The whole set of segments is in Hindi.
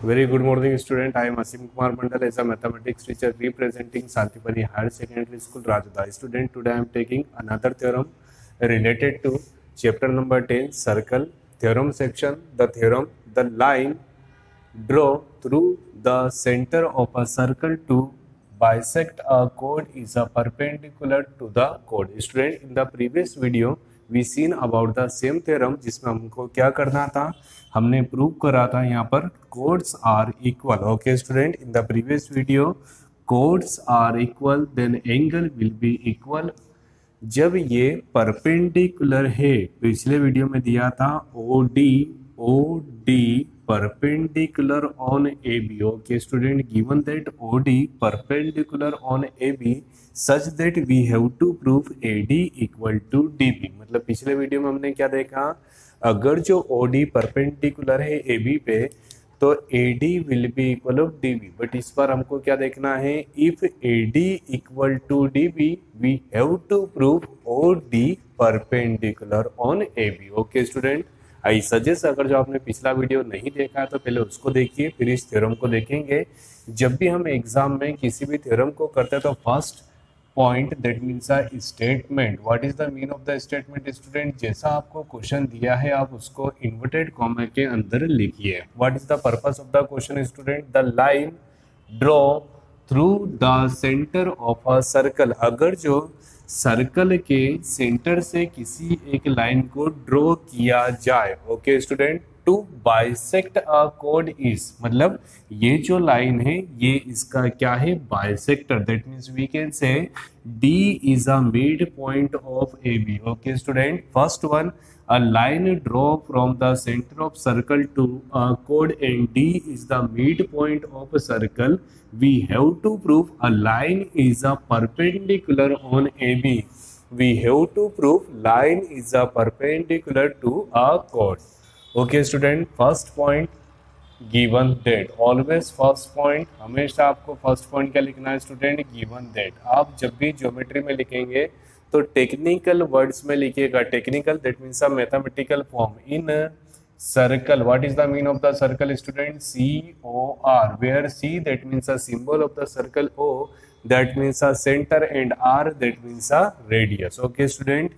Very good morning, student. I am Asim Kumar Mandal as a mathematics teacher representing Santipani Higher Secondary School, Rajda. Student, today I am taking another theorem related to chapter number 10, Circle, theorem section. The theorem, the line draw through the center of a circle to bisect a chord is a perpendicular to the chord. Student, in the previous video we seen about the same theorem जिसमें हमको क्या करना था, हमने प्रूव करा था यहाँ पर chords are equal. Okay student, in the previous video chords are equal then angle will be equal जब ये परपेंडिकुलर है. पिछले वीडियो में दिया था O D perpendicular on AB. Okay student, given that OD perpendicular on AB such that we have to prove AD equal to DB. मतलब पिछले वीडियो में हमने क्या देखा, अगर जो OD परपेंडिकुलर है AB पे तो AD will be equal of DB. But इस बार हमको क्या देखना है, if AD equal to DB we have to prove OD perpendicular on AB. Okay student, I suggest अगर जो आपने पिछला वीडियो नहीं देखा है तो पहले उसको देखिए, फिर इस थ्योरम को देखेंगे. जब भी हम एग्जाम में किसी भी थ्योरम को करते हैं तो first point that means a statement. What is the mean of the statement student? जैसा आपको क्वेश्चन दिया है आप उसको इन्वर्टेड कॉमा के अंदर लिखिए. What is the purpose of the question student? The line draw through the centre of a circle. अगर जो सर्कल के सेंटर से किसी एक लाइन को ड्रॉ किया जाए. Okay student, to bisect a chord is, मतलब ये जो लाइन है ये इसका क्या है, bisector. That means we can say D is a mid point of A B. Okay student, first one, a line draw from the center of circle to a chord and D is the midpoint of a circle. We have to prove a line is a perpendicular on AB. We have to prove line is a perpendicular to a chord. Okay student, first point given that. Always first point, हमेशा आपको first point क्या लिखना है स्टूडेंट? given that. आप जब भी ज्योमेट्री में लिखेंगे तो टेक्निकल वर्ड्स में लिखिएगा. Technical that means a mathematical form. In circle, what is the mean of the circle student? COR, where C that means a symbol of the circle, O that means a centre and R that means a radius. Okay student,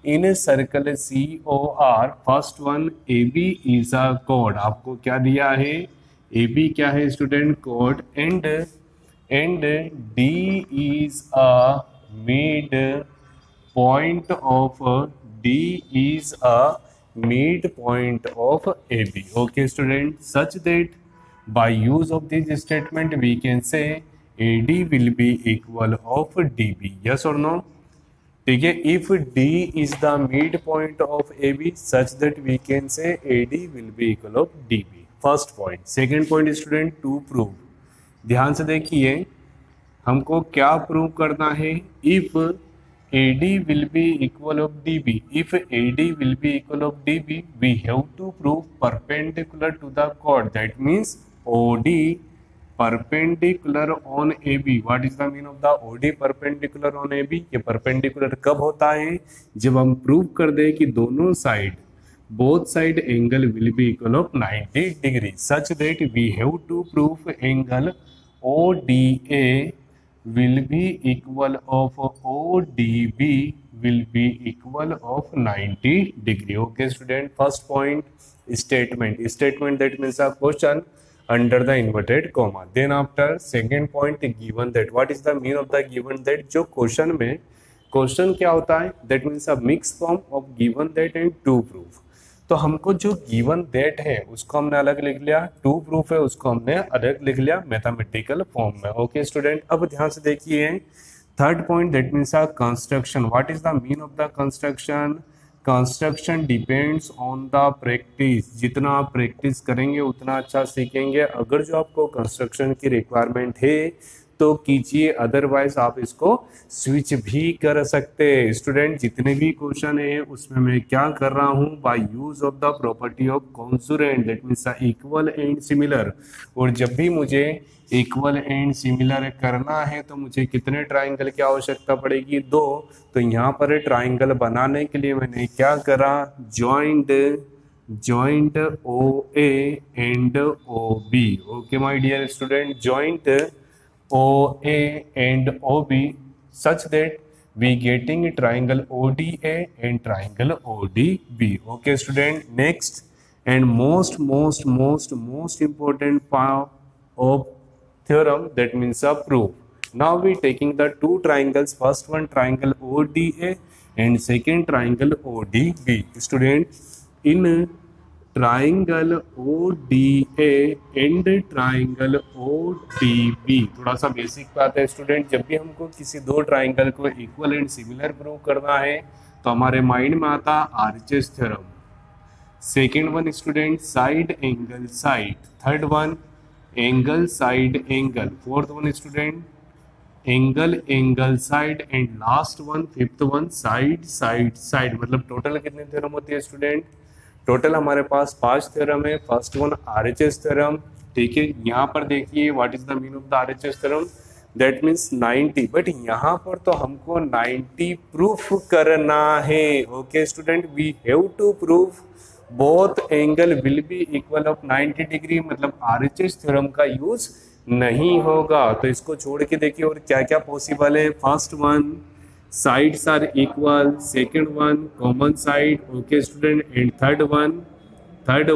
in circle COR first one AB is a chord. आपको क्या दिया है? AB क्या है student? Chord. And D is a mid point of D is a midpoint of AB. Okay student, such that by use of this statement we can say AD will be equal of DB. Yes or no? ठीक है, if D is the midpoint of AB such that we can say AD will be equal of DB. First point. Second point student, to prove. ध्यान से देखिए, हमको क्या प्रूव करना है? If AD will be equal of DB. If AD will be equal of DB, we have to prove perpendicular to the chord. That means OD perpendicular on AB. What is the mean of the OD perpendicular on AB? ये perpendicular कब होता है? जब हम प्रूव कर दें कि दोनों side, both side angle will be equal of 90 degree. Such that we have to prove angle ODA will be equal of ODB will be equal of 90 degree. Okay student, first point statement. Statement that means a question under the inverted comma. Then after second point given that. What is the mean of the given that? जो क्वेश्चन में क्वेश्चन क्या होता है? That means a mixed form of given that and to prove. तो हमको जो गिवन दैट है उसको हमने अलग लिख लिया, टू प्रूफ है उसको हमने अलग लिख लिया मैथमेटिकल फॉर्म में. ओके स्टूडेंट, अब ध्यान से देखिए third point that means a construction. What is the mean of the construction? Construction depends on the practice. जितना आप प्रैक्टिस करेंगे उतना अच्छा सीखेंगे. अगर जो आपको कंस्ट्रक्शन की रिक्वायरमेंट है तो कीजिए, अदरवाइज आप इसको स्विच भी कर सकते हैं. स्टूडेंट, जितने भी क्वेश्चन है उसमें मैं क्या कर रहा हूँ, bye use of the property of consonant that means equal and similar. और जब भी मुझे इक्वल एंड सिमिलर करना है तो मुझे कितने ट्राइंगल की आवश्यकता पड़ेगी? 2. तो यहाँ पर ट्राइंगल बनाने के लिए मैंने क्या करा, joint joint OA and OB. Okay, my dear student, joint OA and OB such that we getting triangle ODA and triangle ODB. Okay, student. Next and most important part of theorem, that means a proof. Now we taking the two triangles. First one triangle ODA and second triangle ODB. Student, in triangle ODA and triangle ODB थोड़ा सा बेसिक बात है स्टूडेंट। जब भी हमको किसी दो ट्राइंगल को इक्वल एंड सिमिलर प्रूव करना है तो हमारे माइंड में आता arches theorem. Second one student side angle side, third one angle side angle, fourth one student angle angle side and last one fifth one side side side. मतलब टोटल कितने थ्योरम होती है स्टूडेंट? टोटल हमारे पास 5 थ्योरम है। फर्स्ट वन आरएचएस थ्योरम, ठीक है। यहाँ पर देखिए what is the meaning of the RHS theorem, that means 90, but यहाँ पर तो हमको 90 प्रूफ करना है। Okay student, we have to proof both angle will be equal of 90 degree, मतलब आरएचएस थ्योरम का यूज नहीं होगा। तो इसको छोड़ के देखिए और क्या क्या पॉसिबल है। First one sides are equal, second one common side, okay student, and third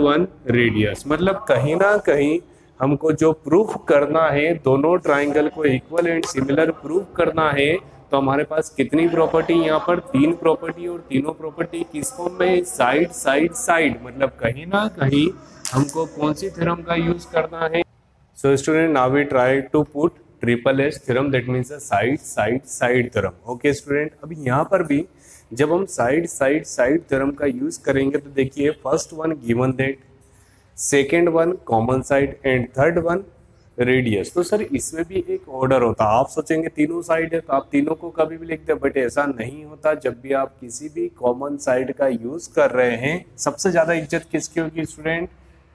one radius। मतलब कहीं ना कहीं हमको जो प्रूफ करना है, दोनों ट्राइंगल को इक्वल एंड सिमिलर प्रूफ करना है, तो हमारे पास कितनी प्रॉपर्टी यहाँ पर? 3 प्रॉपर्टी, और तीनों प्रॉपर्टी किस फॉर्म में? Side side side. मतलब कहीं ना कहीं हमको कौन सी थ्योरम का यूज करना है? So student, now we try to put triple S theorem, that means side side side theorem. Okay student, अब यहाँ पर भी जब हम साइड साइड साइड थ्योरम का यूज करेंगे तो देखिए first one given that, second one common side and third one radius. तो सर इसमें भी एक ऑर्डर होता है। आप सोचेंगे तीनों साइड है तो आप तीनों को कभी भी लिखते हैं, बट ऐसा नहीं होता। जब भी आप किसी भी कॉमन साइड का यूज कर रहे हैं, सबसे ज्यादा इज्जत किसकी होगी स्टूडेंट?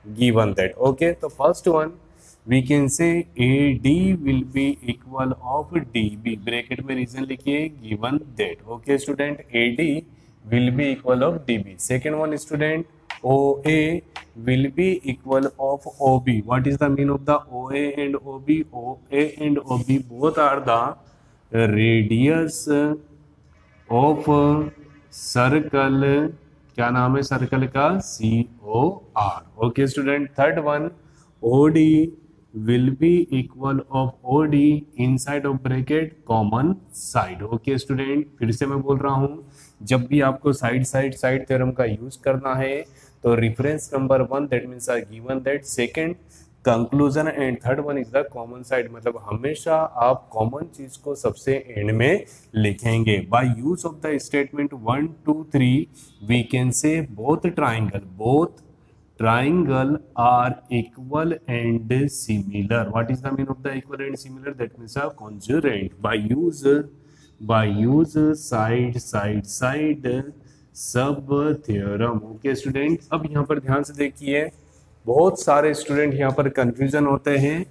Given that. ओके, तो first one we can say AD will be equal of DB, bracket में रीजन लिखिए given that। okay student, AD will be equal of DB। second one student OA will be equal of OB। what is the mean of the OA and OB? OA and OB both are the radius of circle। क्या नाम है सर्कल का? COR। okay student, third one OD will be equal of OD inside of bracket common side। Okay student, फिर से मैं बोल रहा हूँ, जब भी आपको साइड साइड साइड थ्योरम का यूज करना है तो reference number 1 that means are given that, second conclusion and third one is the common side. मतलब हमेशा आप कॉमन चीज को सबसे एंड में लिखेंगे। By use of the statement 1 2 3 we can say both triangle are equal and similar। what is the meaning of the equal and similar? that means a congruent by use side side side सब थ्योरम। ओके स्टूडेंट, अब यहाँ पर ध्यान से देखिए, बहुत सारे स्टूडेंट यहाँ पर कंफ्यूजन होते हैं,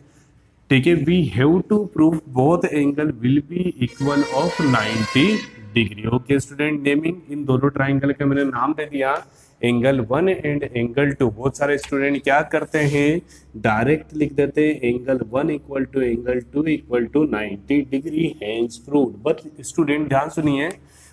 ठीक है। We have to prove both angle will be equal of 90 degree. Okay student, naming in दोनों ट्राइंगल का मैंने नाम दे दिया एंगल 1 एंड एंगल 2। बहुत सारे स्टूडेंट क्या करते हैं, डायरेक्ट लिख देते हैं angle 1 equal to angle 2 equal to 90 degree, hence proved. But student ध्यान सुनिए,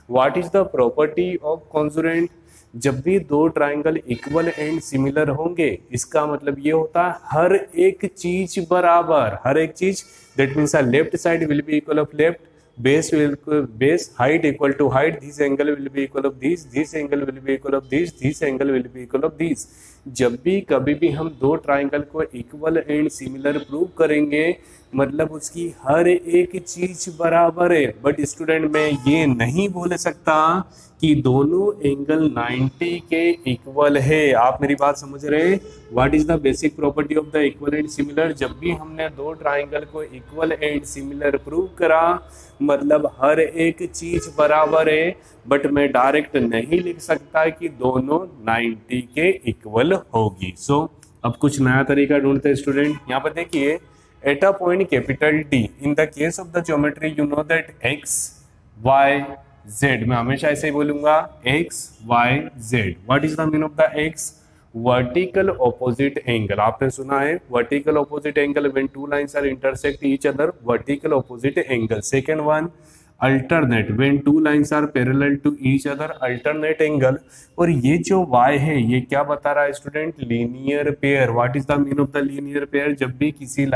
what is the property of congruent? जब भी दो ट्राइंगल इक्वल एंड सिमिलर होंगे, इसका मतलब ये होता है हर एक चीज बराबर, हर एक चीज, that means left side will be equal of left, base height equal to height, this angle will be equal of this angle will be equal of this angle will be equal of this। जब भी कभी भी हम दो ट्राइंगल को इक्वल एंड सिमिलर प्रूव करेंगे, मतलब उसकी हर एक चीज बराबर है। बट स्टूडेंट मैं ये नहीं बोल सकता कि दोनों एंगल 90 के इक्वल है। आप मेरी बात समझ रहे हैं? What is the basic property of the equal and similar? जब भी हमने दो ट्राइंगल को इक्वल एंड सिमिलर प्रूव करा, मतलब हर एक चीज बराबर है, बट मैं डायरेक्ट नहीं लिख सकता कि दोनों 90 के इक्वल होगी। सो अब कुछ नया तरीका ढूंढते हैं स्टूडेंट। यहाँ पर देखिए, at a point capital D in the case of the geometry you know that x y z, मैं हमेशा ऐसे ही बोलूंगा x y z। What is the mean of the x vertical opposite angle, आपने सुना है vertical opposite angle when two lines are intersect each other, vertical opposite angle. Second one alternate when two lines are parallel to each other, alternate angle. और ये जो y है ये क्या बता रहा है student, linear pair. What is the mean of the linear pair, जब भी किसी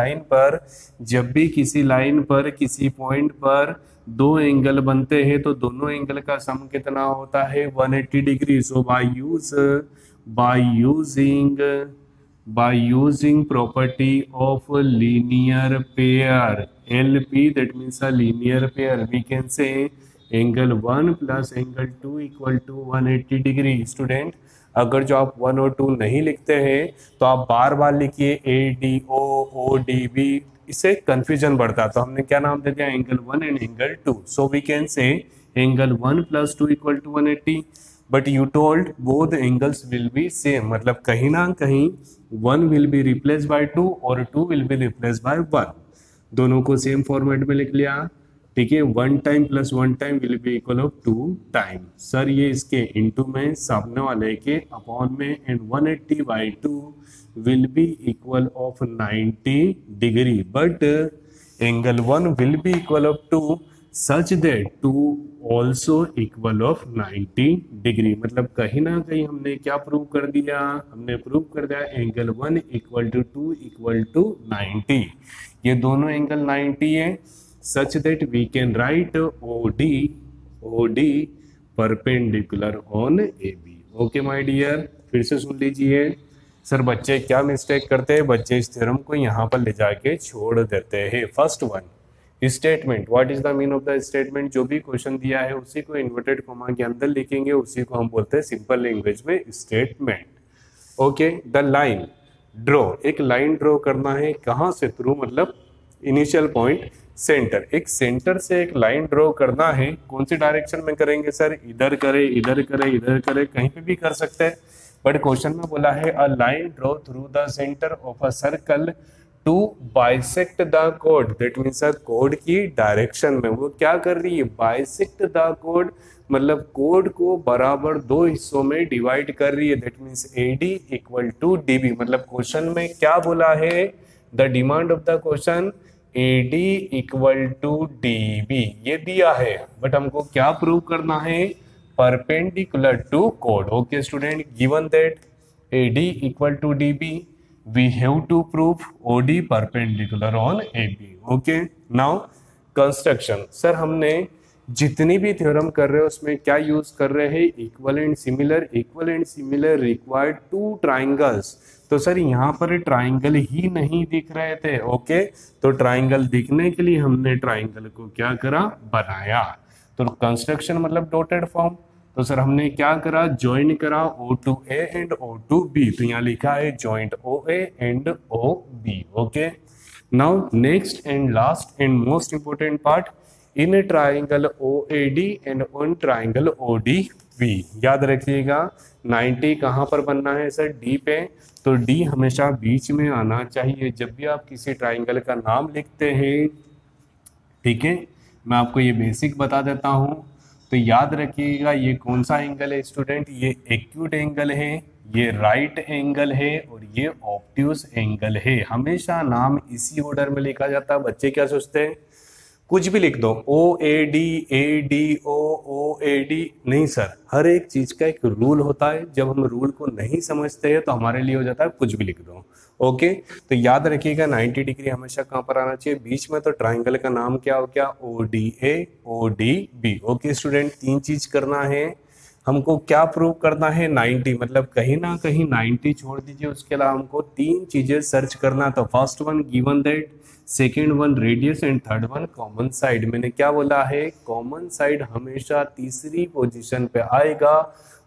लाइन पर किसी पॉइंट पर दो एंगल बनते हैं तो दोनों एंगल का सम कितना होता है, 180 degree. So by using property of a linear pair LP, that means a linear pair, we can say angle 1 plus angle 2 equal to 180 degree. Student अगर जो आप 1 और 2 नहीं लिखते हैं तो आप बार बार लिखिए ADO ODB, इससे कंफ्यूजन बढ़ता है। तो हमने क्या नाम दे दिया, angle 1 and angle 2। So we can say angle 1 plus 2 equal to 180, but you told both angles will be same, मतलब कहीं ना कहीं 1 विल बी रिप्लेस बाय 2 और 2 विल बी रिप्लेस बाय 1, दोनों को सेम फॉर्मेट में लिख लिया। ठीक है, 1 time plus 1 time will be equal of 2 time. Sir ये इसके इनटू में सामने वाले के अपॉन में, and 180 by 2 will be equal of 90 degree, but angle 1 will be equal of 2 such that 2 also equal of 90 degree. मतलब कहीं ना कहीं हमने क्या प्रूव कर दिया, हमने प्रूव कर दिया angle 1 equal to 2 equal to 90, ये दोनों एंगल 90 है, such that we can write OD perpendicular on AB। Okay my dear, फिर से सुन लीजिए। सर बच्चे क्या मिस्टेक करते हैं, बच्चे इस थ्योरम को यहाँ पर ले जाके छोड़ देते हैं। First one statement, what is the mean of the statement, जो भी क्वेश्चन दिया है उसी को इन्वर्टेड कॉमा के अंदर लिखेंगे, उसी को हम बोलते हैं सिंपल लैंग्वेज में statement. Okay, the line draw, एक लाइन ड्रॉ करना है, कहाँ से, थ्रू मतलब इनिशियल पॉइंट सेंटर, एक सेंटर से एक लाइन ड्रॉ करना है। कौन सी डायरेक्शन में करेंगे सर, इधर करे, इधर करे, इधर करे, कहीं पे भी कर सकते हैं, बट क्वेश्चन में बोला है a line draw through the centre of a circle to bisect the code, that means code की डायरेक्शन में वो क्या कर रही है, बाइसेक्ट द कोड, मतलब कोड को बराबर दो हिस्सों में डिवाइड कर रही है, that means AD equal to DB। मतलब क्वेश्चन में क्या बोला है, the demand of the question AD equal to DB, ये दिया है, बट हमको क्या प्रूव करना है, परपेंडिकुलर टू कोड। Okay student, given that AD equal to DB we have to prove OD perpendicular on AB। Okay, now construction, sir हमने जितनी भी थ्योरम कर रहे हैं उसमें क्या यूज कर रहे हैं, equal and similar, equal and similar required two triangles. तो सर यहाँ पर ट्राइंगल ही नहीं दिख रहे थे। ओके, तो ट्राइंगल दिखने के लिए हमने ट्राइंगल को क्या करा, बनाया। तो कंस्ट्रक्शन मतलब डॉटेड फॉर्म, तो सर हमने क्या करा, ज्वाइन करा O to A and O to B, तो यहाँ लिखा है joint OA and OB। Okay, now next and last and most important part, in triangle OAD and on triangle ODB। याद रखिएगा 90 कहाँ पर बनना है सर, D पे, तो D हमेशा बीच में आना चाहिए जब भी आप किसी ट्राइंगल का नाम लिखते हैं। ठीक है, मैं आपको ये बेसिक बता देता हूँ, तो याद रखिएगा ये कौन सा एंगल है स्टूडेंट, ये एक्यूट एंगल है, ये राइट एंगल है और ये ऑब्ट्यूस एंगल है। हमेशा नाम इसी ऑर्डर में लिखा जाता है। बच्चे क्या सोचते हैं, कुछ भी लिख दो, OAD ADO OAD, नहीं सर, हर एक चीज का एक रूल होता है, जब हम रूल को नहीं समझते हैं तो हमारे लिए हो जाता है कुछ भी लिख दो। ओके, तो याद रखिएगा 90 डिग्री हमेशा कहाँ पर आना चाहिए, बीच में। तो ट्राइंगल का नाम क्या हो गया, ODA ODB। ओके स्टूडेंट, तीन चीज करना है हमको, क्या प्रूव करना है, 90, मतलब कहीं ना कहीं 90 छोड़ दीजिए, उसके अलावा हमको तीन चीजें सर्च करना। तो first one given that, second one radius and third one common side. मैंने क्या बोला है, कॉमन साइड हमेशा तीसरी पोजीशन पे आएगा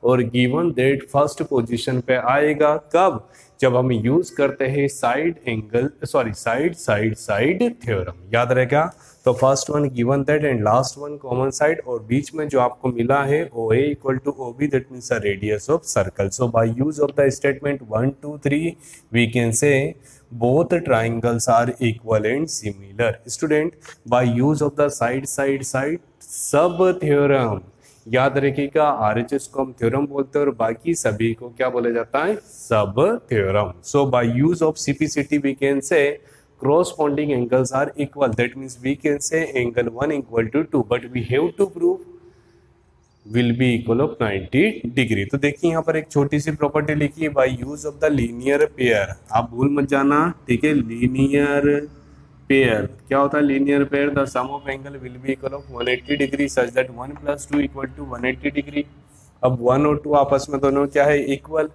और गिवन दैट फर्स्ट पोजीशन पे आएगा। कब, जब हम यूज करते हैं साइड साइड थ्योरम, याद रहेगा। तो first one given that and last one common side, और बीच में जो आपको मिला है OA equal to OB, that means the radius of circle. So by use of the statement 1 2 3 we can say both triangles are equal and similar। Student, by use of the side sub theorem, याद रखिएगा आरएचएस को हम थ्योरम बोलते हैं और बाकी सभी को क्या बोला जाता है, सब theorem. So by use of CPCT we can say corresponding angles are equal, that means we can say angle 1 equal to 2, but we have to prove will be equal of 90 degree. तो देखिए यहाँ पर एक छोटी सी प्रॉपर्टी लिखी है, bye use of the linear pair, आप भूल मत जाना, ठीक है। लीनियर पेयर क्या होता है, linear pair the sum of angle will be equal of 180 degree such that 1 + 2 equal to 180 degree. अब 1 और 2 आपस में दोनों क्या है, इक्वल,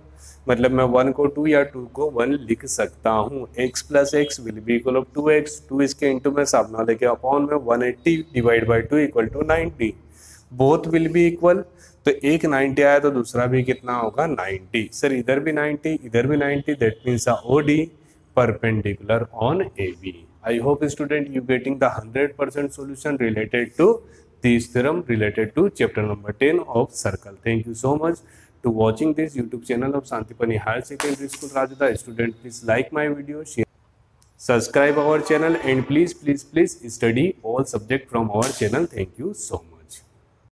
मतलब मैं 1 को 2 या 2 को 1 लिख सकता हूँ। x + x will be equal of 2x, 2 इसके इंटू में सामना लेके अपॉन में 180 divide by 2 equal to 90, both will be equal. तो एक 90 आया तो दूसरा भी कितना होगा, 90। सर इधर भी 90 इधर भी 90, that means OD perpendicular on AB। I hope student you getting the 100% solution related to this theorem related to chapter number 10 of circle. Thank you so much to watching this YouTube channel of Santipani Higher Secondary School Rajada. Student, please like my video, share, subscribe our channel, and please study all subject from our channel. Thank you so much.